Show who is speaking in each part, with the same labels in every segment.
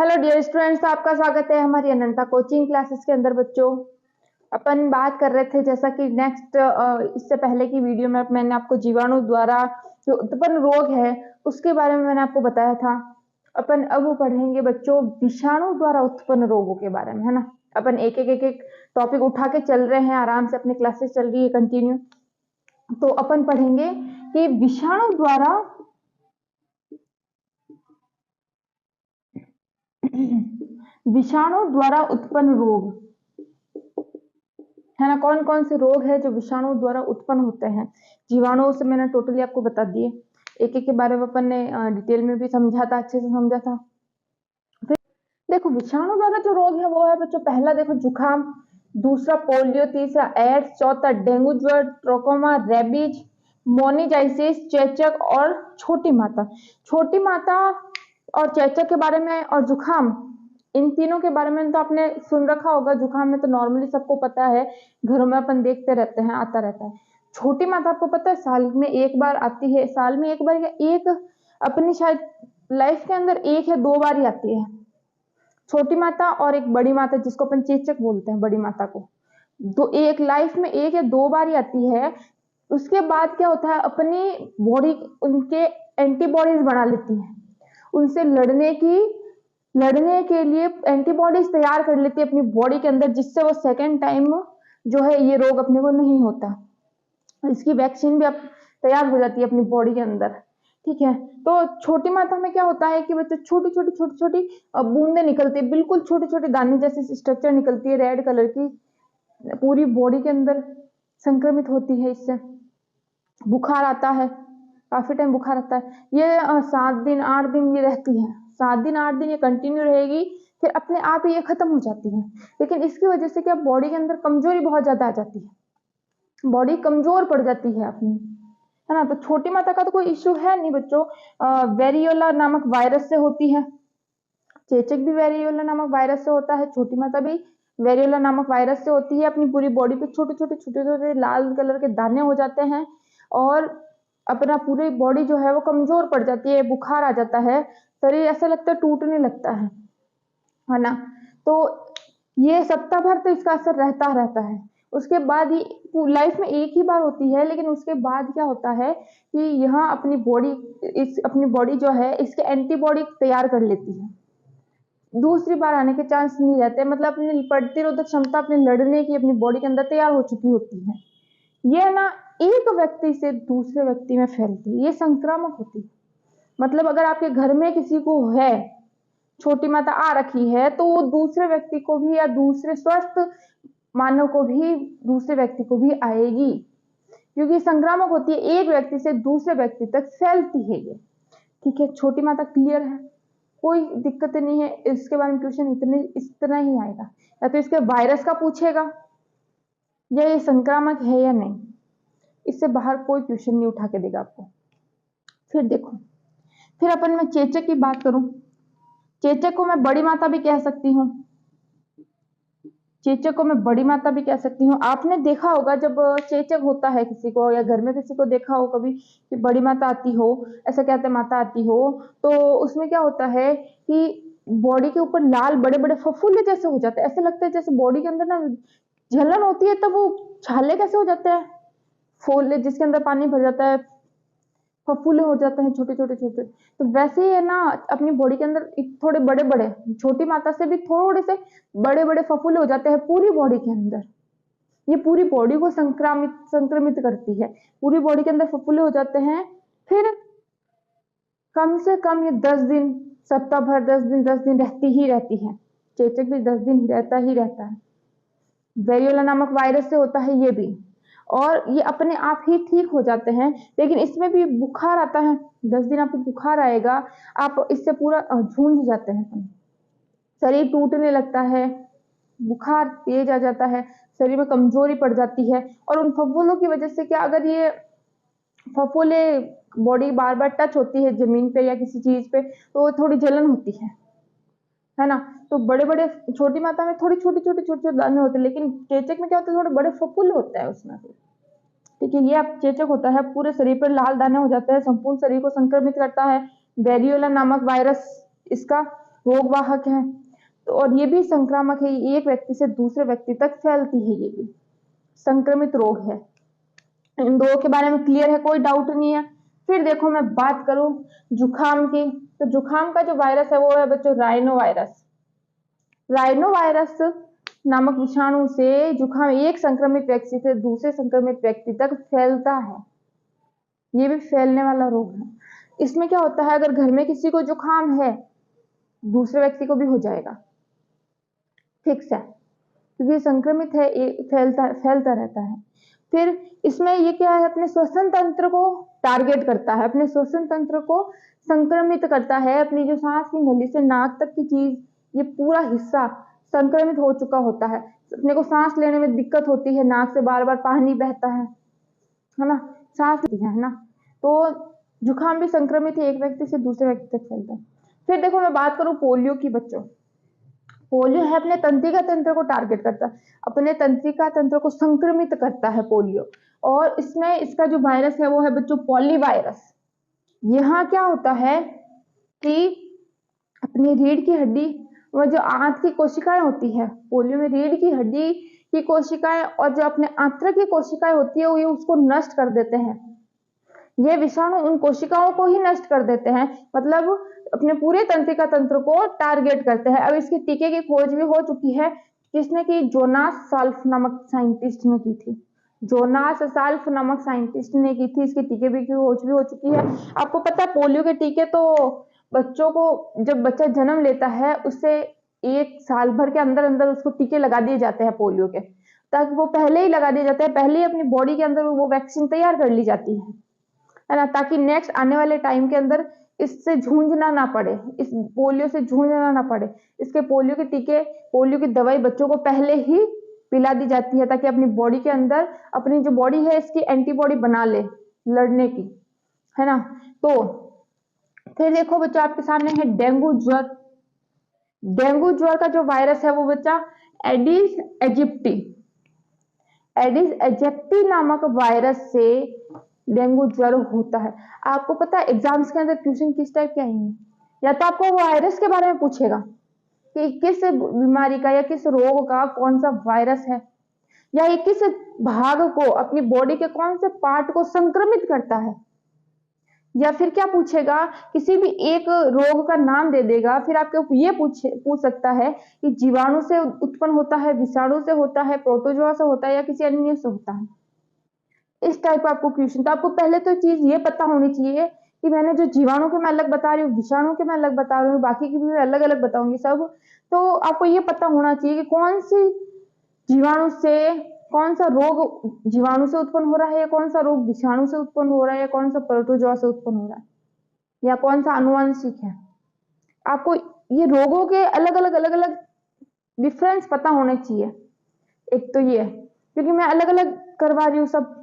Speaker 1: Hello dear students, आपका स्वागत है हमारी अनंता कोचिंग क्लासेस के अंदर। बच्चों, अपन बात कर रहे थे जैसा कि नेक्स्ट इससे पहले की वीडियो में मैंने आपको जीवाणु द्वारा जो उत्पन्न रोग है उसके बारे में मैंने आपको बताया था। अपन अब पढ़ेंगे बच्चों विषाणु द्वारा उत्पन्न रोगों के बारे में, है ना। अपन एक एक टॉपिक उठा के चल रहे हैं, आराम से अपनी क्लासेस चल रही है कंटिन्यू। तो अपन पढ़ेंगे कि विषाणु द्वारा उत्पन्न रोग, है ना। कौन कौन से रोग है जो विषाणु द्वारा उत्पन्न होते हैं। जीवाणुओं से मैंने टोटली आपको बता दिए, एक एक के बारे में अपन ने डिटेल में भी समझा था, अच्छे से समझा था। फिर देखो विषाणु द्वारा जो रोग है वो है बच्चों, पहला देखो जुकाम, दूसरा पोलियो, तीसरा एड्स, चौथा डेंगू ज्वर, ट्रोकोमा, रेबीज, मोनिजाइसिस, चेचक और छोटी माता। छोटी माता और चेचक के बारे में और जुकाम, इन तीनों के बारे में तो आपने सुन रखा होगा। जुकाम में तो नॉर्मली सबको पता है, घरों में अपन देखते रहते हैं, आता रहता है। छोटी माता आपको पता है साल में एक बार आती है, साल में एक बार या एक अपनी शायद लाइफ के अंदर एक या दो बार ही आती है छोटी माता। और एक बड़ी माता जिसको अपन चेचक बोलते हैं, बड़ी माता को तो एक लाइफ में एक या दो बार ही आती है। उसके बाद क्या होता है, अपनी बॉडी उनके एंटीबॉडीज बना लेती है, उनसे लड़ने के लिए एंटीबॉडीज तैयार कर लेती है अपनी बॉडी के अंदर, जिससे वो सेकेंड टाइम जो है ये रोग अपने को नहीं होता। इसकी वैक्सीन भी अब तैयार हो जाती है अपनी बॉडी के अंदर, ठीक है। तो छोटी माता में क्या होता है कि बच्चे छोटी छोटी बूंदे निकलती है, बिल्कुल छोटे छोटे दाने जैसी स्ट्रक्चर निकलती है रेड कलर की, पूरी बॉडी के अंदर संक्रमित होती है। इससे बुखार आता है, काफी टाइम बुखार आता है। ये 7 दिन 8 दिन ये रहती है, 7 दिन 8 दिन ये कंटिन्यू रहेगी, फिर अपने आप ही ये खत्म हो जाती है। लेकिन इसकी वजह से क्या, बॉडी के अंदर कमजोरी बहुत ज्यादा आ जाती है, बॉडी कमजोर पड़ जाती है अपनी, है ना। तो छोटी माता का तो कोई इश्यू है नहीं बच्चों, वेरियोला नामक वायरस से होती है। चेचक भी वेरियोला नामक वायरस से होता है, छोटी माता भी वेरियोला नामक वायरस से होती है। अपनी पूरी बॉडी पे छोटे छोटे लाल कलर के दाने हो जाते हैं और अपना पूरी बॉडी जो है वो कमजोर पड़ जाती है, बुखार आ जाता है, शरीर ऐसा लगता है टूटने लगता है ना। तो ये सप्ताह भर तो इसका असर रहता है। उसके बाद ही लाइफ में एक ही बार होती है, लेकिन उसके बाद क्या होता है कि यहाँ अपनी बॉडी जो है इसके एंटीबॉडी तैयार कर लेती है, दूसरी बार आने के चांस नहीं रहते। मतलब अपनी प्रतिरोधक क्षमता अपने लड़ने की अपनी बॉडी के अंदर तैयार हो चुकी होती है। ये ना एक व्यक्ति से दूसरे व्यक्ति में फैलती है, ये संक्रामक होती है। मतलब अगर आपके घर में किसी को है, छोटी माता आ रखी है, तो वो दूसरे व्यक्ति को भी या दूसरे स्वस्थ मानव को भी, दूसरे व्यक्ति को भी आएगी, क्योंकि संक्रामक होती है, एक व्यक्ति से दूसरे व्यक्ति तक फैलती है ये, ठीक है। छोटी माता क्लियर है, कोई दिक्कत नहीं है। इसके बारे में ट्यूशन इतना ही आएगा, या तो इसके वायरस का पूछेगा या ये संक्रामक है या नहीं, इससे बाहर कोई क्वेश्चन नहीं उठा के देगा आपको। फिर देखो, फिर अपन मैं चेचक की बात करूं, चेचक को मैं बड़ी माता भी कह सकती हूँ, चेचक को मैं बड़ी माता भी कह सकती हूँ। आपने देखा होगा जब चेचक होता है किसी को, या घर में किसी को देखा हो कभी कि बड़ी माता आती हो, ऐसा कहते माता आती हो, तो उसमें क्या होता है कि बॉडी के ऊपर लाल बड़े बड़े फफूंदी जैसे हो जाते हैं, ऐसे लगता है जैसे बॉडी के अंदर ना जलन होती है, तब वो छाले कैसे हो जाते हैं, फोले जिसके अंदर पानी भर जाता है, फफूले हो जाते हैं छोटे छोटे। तो वैसे ही है ना, अपनी बॉडी के अंदर थोड़े बड़े बड़े, छोटी माता से भी थोड़े से बड़े बड़े फफूले हो जाते हैं पूरी बॉडी के अंदर। ये पूरी बॉडी को संक्रमित करती है, पूरी बॉडी के अंदर फफूले हो जाते हैं। फिर कम से कम ये 10 दिन, सप्ताह भर 10 दिन रहती है। चेचक भी 10 दिन रहता है। वेरियोला नामक वायरस से होता है ये भी, और ये अपने आप ही ठीक हो जाते हैं। लेकिन इसमें भी बुखार आता है, 10 दिन आपको बुखार आएगा, आप इससे पूरा झूंझ जाते हैं, शरीर टूटने लगता है, बुखार तेज आ जाता है, शरीर में कमजोरी पड़ जाती है। और उन फफूलों की वजह से क्या, अगर ये फफूले बॉडी बार बार टच होती है जमीन पे या किसी चीज पे, तो थोड़ी जलन होती है ना। तो बड़े बड़े, छोटी माता में थोड़ी छोटे दाने होते हैं, लेकिन चेचक में क्या होता है, थोड़े बड़े फफूले होता है उसमें, ठीक है। ये अब चेचक होता है, पूरे शरीर पर लाल दाने हो जाते हैं, संपूर्ण शरीर को संक्रमित करता है, वेरियोला नामक वायरस इसका। रोगवाहक है, तो और ये भी संक्रामक है, ये एक व्यक्ति से दूसरे व्यक्ति तक फैलती है, ये भी संक्रमित रोग है। इन दो के बारे में क्लियर है, कोई डाउट नहीं है। फिर देखो मैं बात करूं जुखाम की, तो जुखाम का जो वायरस है वो है बच्चों राइनो वायरस। राइनो वायरस नामक विषाणु से जुखाम एक संक्रमित व्यक्ति से दूसरे संक्रमित व्यक्ति तक फैलता है, ये भी फैलने वाला रोग है। इसमें क्या होता है, अगर घर में किसी को जुखाम है दूसरे व्यक्ति को भी हो जाएगा, ठीक है, क्योंकि संक्रमित है, फैलता रहता है। फिर इसमें ये क्या है, अपने श्वसन तंत्र को टारगेट करता है, अपने श्वसन तंत्र को संक्रमित करता है। अपनी जो सांस की नली से नाक तक की चीज, ये पूरा हिस्सा संक्रमित हो चुका होता है। अपने को सांस लेने में दिक्कत होती है, नाक से बार बार पानी बहता है ना, सांस लेती है ना, तो जुखाम भी संक्रमित है, एक व्यक्ति से दूसरे व्यक्ति तक फैलता है। फिर देखो मैं बात करूं पोलियो की बच्चों, पोलियो है अपने तंत्रिका तंत्र को टारगेट करता है, अपने तंत्रिका तंत्र को संक्रमित करता है पोलियो। और इसमें इसका जो वायरस है वो है बच्चों पॉली वायरस। यहाँ क्या होता है कि अपनी रीढ़ की हड्डी और जो आंत की कोशिकाएं होती है, पोलियो में रीढ़ की हड्डी की कोशिकाएं और जो अपने आंत्र की कोशिकाएं होती है वो ये उसको नष्ट कर देते हैं। ये विषाणु उन कोशिकाओं को ही नष्ट कर देते हैं, मतलब अपने पूरे तंत्रिका तंत्र को टारगेट करते हैं। अब इसके टीके की खोज भी हो चुकी है, किसने की, जोनास साल्फ नामक साइंटिस्ट ने की थी, जोनास साल्फ नामक साइंटिस्ट ने की थी। इसके टीके की खोज भी हो चुकी है। आपको पता है पोलियो के टीके तो बच्चों को, जब बच्चा जन्म लेता है उससे 1 साल भर के अंदर अंदर उसको टीके लगा दिए जाते हैं पोलियो के, ताकि वो पहले ही लगा दिए जाते हैं, पहले ही अपनी बॉडी के अंदर वो वैक्सीन तैयार कर ली जाती है ना, ताकि नेक्स्ट आने वाले टाइम के अंदर इससे जूझना ना पड़े, इस पोलियो से जूझना ना पड़े। इसके पोलियो के टीके, पोलियो की दवाई बच्चों को पहले ही पिला दी जाती है, ताकि अपनी बॉडी के अंदर, अपनी जो बॉडी है इसकी एंटीबॉडी बना ले लड़ने की, है ना। तो फिर देखो बच्चों आपके सामने है डेंगू ज्वर। डेंगू ज्वर का जो वायरस है वो बच्चा एडिस एजिप्टी, एडिस एजिप्टी नामक वायरस से डेंगू ज्वर होता है। आपको पता है एग्जाम्स के अंदर क्वेश्चन किस टाइप के आएंगे, या तो आपको वायरस के बारे में पूछेगा कि किस बीमारी का या किस रोग का कौन सा वायरस है, या ये किस भाग को, अपनी बॉडी के कौन से पार्ट को संक्रमित करता है, या फिर क्या पूछेगा, किसी भी एक रोग का नाम दे देगा। फिर आपके ये पूछ सकता है कि जीवाणु से उत्पन्न होता है, विषाणु से होता है, प्रोटोजोआ से होता है, या किसी अन्य से होता है। इस टाइप का आपको क्वेश्चन, तो आपको पहले तो चीज ये पता होनी चाहिए कि मैंने जो जीवाणु के मैं अलग बता रही हूँ, विषाणु के मैं अलग बता रही हूँ, बाकी की भी मैं अलग अलग बताऊंगी सब। तो आपको ये पता होना चाहिए कि कौन सी जीवाणु से, कौन सा रोग जीवाणु से उत्पन्न हो रहा है, या कौन सा रोग विषाणु से उत्पन्न हो रहा है, या कौन सा प्रोटोजोआ से उत्पन्न हो रहा है, या कौन सा आनुवंशिक है। आपको ये रोगों के अलग अलग डिफरेंस पता होने चाहिए। एक तो ये, क्योंकि मैं अलग अलग करवा रही हूँ सब।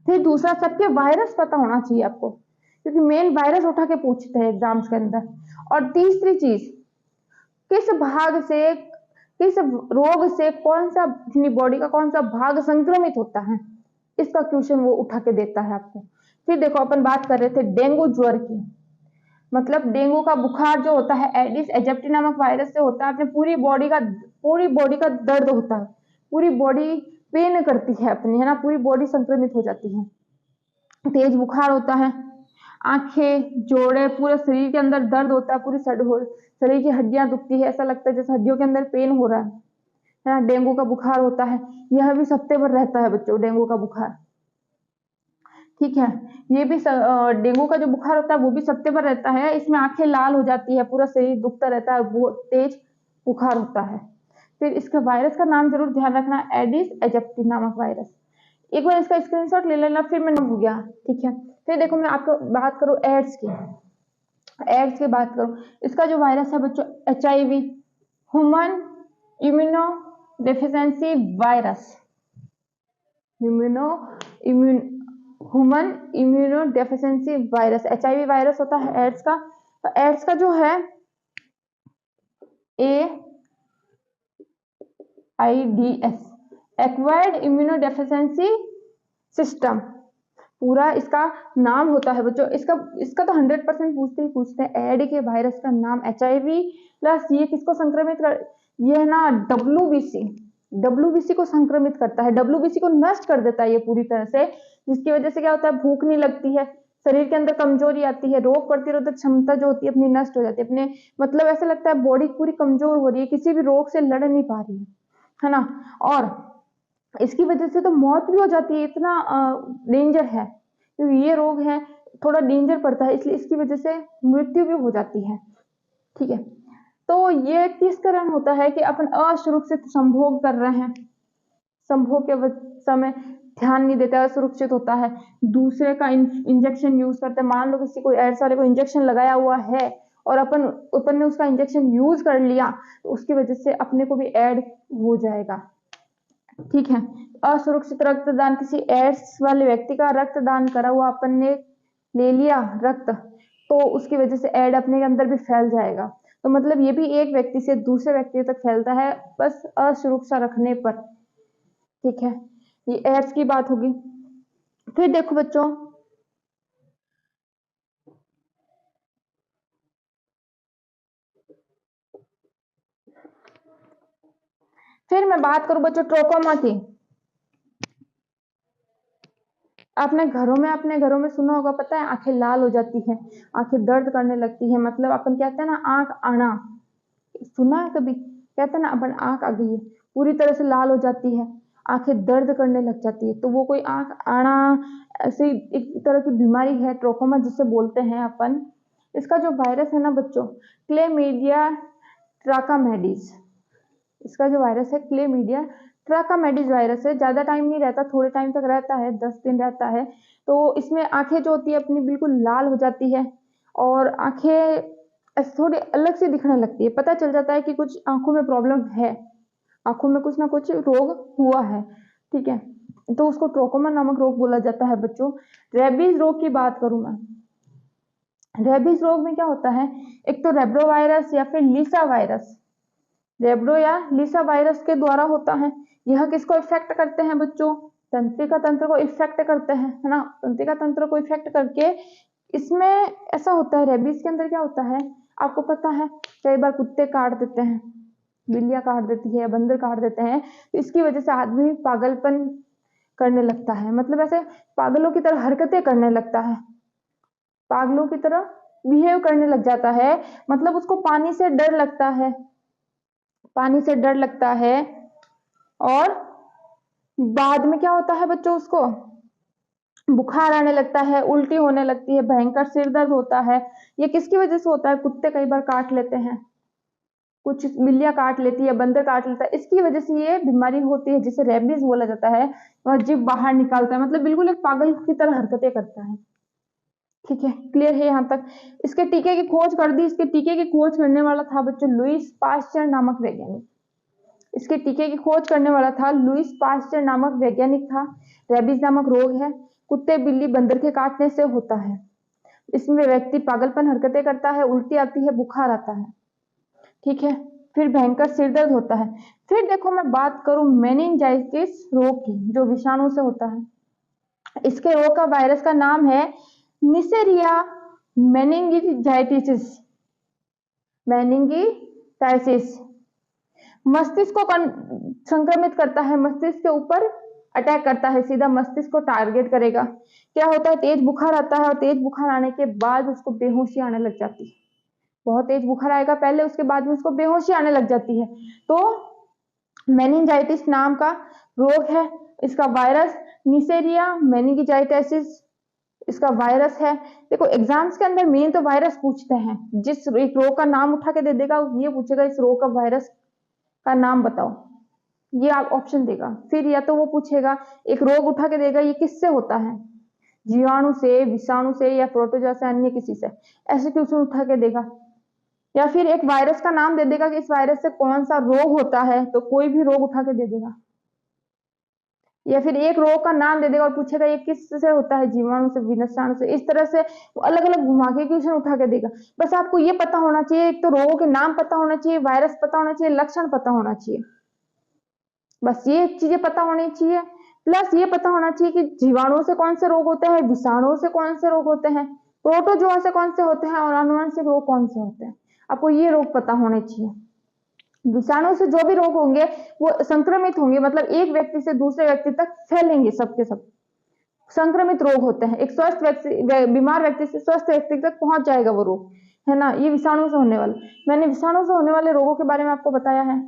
Speaker 1: फिर दूसरा, सबके वायरस पता होना चाहिए आपको, क्योंकि मेन वायरस उठा के पूछते हैं एग्जाम्स के अंदर। और तीसरी चीज, किस भाग से, किस रोग से कौन सा, अपनी बॉडी का कौन सा भाग संक्रमित होता है, इसका क्वेश्चन वो उठा के देता है आपको। फिर देखो अपन बात कर रहे थे डेंगू ज्वर की, मतलब डेंगू का बुखार जो होता है एडिस एजिप्टी नामक वायरस से होता है। अपने पूरी बॉडी का दर्द होता है, पूरी बॉडी पेन करती है अपनी, है ना, पूरी बॉडी संक्रमित हो जाती है, तेज बुखार होता है, आंखें, जोड़े, पूरे शरीर के अंदर दर्द होता है, पूरी शरीर की हड्डियां दुखती है, ऐसा लगता है जैसे हड्डियों के अंदर पेन हो रहा है ना। डेंगू का बुखार होता है, यह भी हफ्ते भर रहता है बच्चों, डेंगू का बुखार, ठीक है। ये भी डेंगू का जो बुखार होता है वो भी हफ्ते भर रहता है। इसमें आंखें लाल हो जाती है, पूरा शरीर दुखता रहता है, बहुत तेज बुखार होता है। फिर इसके वायरस का नाम जरूर ध्यान रखना, एडिस एजिप्टी नामक वायरस। एक बार इसका स्क्रीनशॉट ले लेना, फिर मैं हो गया, ठीक है। फिर देखो मैं आपको बात करूं एड्स की, एड्स की बात करूं, इसका जो वायरस है बच्चों HIV, human immuno deficiency virus, human immuno deficiency virus, HIV virus होता है एड्स का। तो एड्स का जो है AIDS, acquired immuno deficiency system, पूरा इसका नाम होता है बच्चों। इसका तो 100% पूछते हैं। एड के वायरस का नाम HIV प्लस ये किसको संक्रमित कर, ये है ना WBC को संक्रमित करता है, WBC को नष्ट कर देता है ये पूरी तरह से, जिसकी वजह से क्या होता है, भूख नहीं लगती है, शरीर के अंदर कमजोरी आती है, रोग प्रतिरोधक क्षमता जो होती है अपनी नष्ट हो जाती है, अपने मतलब ऐसा लगता है बॉडी पूरी कमजोर हो रही है, किसी भी रोग से लड़ नहीं पा रही है ना। और इसकी वजह से तो मौत भी हो जाती है, इतना डेंजर है क्योंकि ये रोग है, थोड़ा डेंजर पड़ता है, इसलिए इसकी वजह से मृत्यु भी हो जाती है। ठीक है, तो ये किस कारण होता है कि अपन असुरक्षित संभोग कर रहे हैं, संभोग के समय ध्यान नहीं देता, असुरक्षित होता है, दूसरे का इंजेक्शन यूज करते हैं। मान लो किसी को एड्स वाले को इंजेक्शन लगाया हुआ है और अपन ने उसका इंजेक्शन यूज कर लिया, तो उसकी वजह से अपने को भी एड हो जाएगा। ठीक है, असुरक्षित रक्तदान, किसी एड्स वाले व्यक्ति का रक्तदान करा हुआ अपन ने ले लिया रक्त, तो उसकी वजह से एड अपने के अंदर भी फैल जाएगा। तो मतलब ये भी एक व्यक्ति से दूसरे व्यक्ति तक फैलता है, बस असुरक्षा रखने पर। ठीक है, ये एड्स की बात होगी। फिर देखो बच्चों, फिर मैं बात करूं बच्चों ट्रोकोमा की। अपने घरों में सुना होगा, पता है, आंखें लाल हो जाती है, आंखें दर्द करने लगती है, मतलब अपन कहते हैं ना आंख आना, सुना है कभी, कहते हैं ना अपन आंख आ गई है, पूरी तरह से लाल हो जाती है, आंखें दर्द करने लग जाती है, तो वो कोई आंख आना ऐसी एक तरह की बीमारी है, ट्रोकोमा जिसे बोलते हैं अपन। इसका जो वायरस है ना बच्चों, क्लेमीडिया ट्राकामेडिस, इसका जो वायरस है क्लेमीडिया ट्राकामेडिस वायरस है, ज्यादा टाइम नहीं रहता, थोड़े टाइम तक रहता है, 10 दिन रहता है। तो इसमें आंखें जो होती है अपनी बिल्कुल लाल हो जाती है और आंखें थोड़ी अलग से दिखने लगती है, पता चल जाता है कि कुछ आंखों में प्रॉब्लम है, आंखों में कुछ ना कुछ रोग हुआ है। ठीक है, तो उसको ट्रोकोमा नामक रोग बोला जाता है बच्चों। रेबीज रोग की बात करूं मैं, रेबीज रोग में क्या होता है, एक तो रेब्रो वायरस या फिर लीसा वायरस, रेब्रो या लीसा वायरस के द्वारा होता है। यह किसको इफेक्ट करते हैं बच्चों, तंत्रिका तंत्र को इफेक्ट करते हैं, है ना, तंत्रिका तंत्र को इफेक्ट करके इसमें ऐसा होता है। रेबीज के अंदर क्या होता है आपको पता है, कई बार कुत्ते काट देते हैं, बिल्लियां काट देती है, बंदर काट देते हैं, तो इसकी वजह से आदमी पागलपन करने लगता है, मतलब ऐसे पागलों की तरह हरकतें करने लगता है, पागलों की तरह बिहेव करने लग जाता है, मतलब उसको पानी से डर लगता है, पानी से डर लगता है। और बाद में क्या होता है बच्चों, उसको बुखार आने लगता है, उल्टी होने लगती है, भयंकर सिर दर्द होता है। ये किसकी वजह से होता है, कुत्ते कई बार काट लेते हैं, कुछ बिल्लियां काट लेती है, बंदर काट लेता है, इसकी वजह से ये बीमारी होती है जिसे रेबीज बोला जाता है। वह जीभ बाहर निकालता है, मतलब बिल्कुल एक पागल की तरह हरकतें करता है। ठीक है, क्लियर है यहाँ तक। इसके टीके की खोज कर दी, इसके टीके की खोज करने वाला था बच्चों लुईस पाश्चर नामक वैज्ञानिक, इसके टीके की खोज करने वाला था लुईस पाश्चर नामक वैज्ञानिक था। रेबीज नामक रोग है, कुत्ते बिल्ली बंदर के काटने से होता है, इसमें व्यक्ति पागलपन हरकतें करता है, उल्टी आती है, बुखार आता है। ठीक है, फिर भयंकर सिर दर्द होता है। फिर देखो मैं बात करूं मेनिंजाइटिस रोग की, जो विषाणु से होता है। इसके रोग का वायरस का नाम है निसेरिया मेनिंजाइटिस, मेनिंजाइटिस मस्तिष्क को संक्रमित करता है, मस्तिष्क के ऊपर अटैक करता है, सीधा मस्तिष्क को टारगेट करेगा। क्या होता है, तेज बुखार आता है और तेज बुखार आने के बाद उसको बेहोशी आने लग जाती है, बहुत तेज बुखार आएगा पहले, उसके बाद में उसको बेहोशी आने लग जाती है। तो मेनिंजाइटिस नाम का रोग है, इसका वायरस निसेरिया मेनिंजाइटिस इसका वायरस है। देखो एग्जाम्स के अंदर मेन तो वायरस पूछते हैं, जिस एक रोग का नाम उठा के दे देगा ये पूछेगा इस रोग का वायरस का नाम बताओ, ये आप ऑप्शन देगा। फिर या तो वो पूछेगा, एक रोग उठा के देगा ये किससे होता है, जीवाणु से, विषाणु से या प्रोटोजोआ से, अन्य किसी से, ऐसे क्वेश्चन उठा के देगा। या फिर एक वायरस का नाम दे देगा कि इस वायरस से कौन सा रोग होता है, तो कोई भी रोग उठा के दे देगा। या फिर एक रोग का नाम दे देगा और पूछेगा ये किससे होता है, जीवाणु से, विषाणु से, इस तरह से अलग अलग घुमा के क्वेश्चन उठा के देगा। बस आपको ये पता होना चाहिए, एक तो रोगों के नाम पता होना चाहिए, वायरस पता होना चाहिए, लक्षण पता होना चाहिए, बस ये चीजें पता होनी चाहिए। प्लस ये पता होना चाहिए कि जीवाणुओं से कौन से रोग होते हैं, विषाणुओं से कौन से रोग होते हैं, प्रोटोजोआ से कौन से होते हैं और आनुवंशिक रोग कौन से होते हैं। आपको ये रोग पता होने चाहिए। विषाणु से जो भी रोग होंगे वो संक्रमित होंगे, मतलब एक व्यक्ति से दूसरे व्यक्ति तक फैलेंगे, सबके सब संक्रमित रोग होते हैं। एक स्वस्थ व्यक्ति, बीमार व्यक्ति से स्वस्थ व्यक्ति तक पहुंच जाएगा वो रोग, है ना। ये विषाणु से होने वाले, मैंने विषाणु से होने वाले रोगों के बारे में आपको बताया है।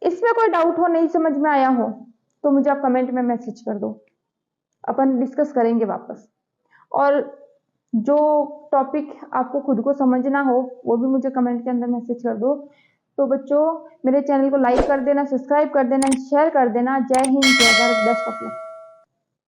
Speaker 1: इसमें कोई डाउट हो, नहीं समझ में आया हो, तो मुझे आप कमेंट में मैसेज कर दो, अपन डिस्कस करेंगे वापस। और जो टॉपिक आपको खुद को समझना हो वो भी मुझे कमेंट के अंदर मैसेज कर दो। तो बच्चों, मेरे चैनल को लाइक कर देना, सब्सक्राइब कर देना, शेयर कर देना। जय हिंद, जय भारत, बेस्ट ऑफ लक।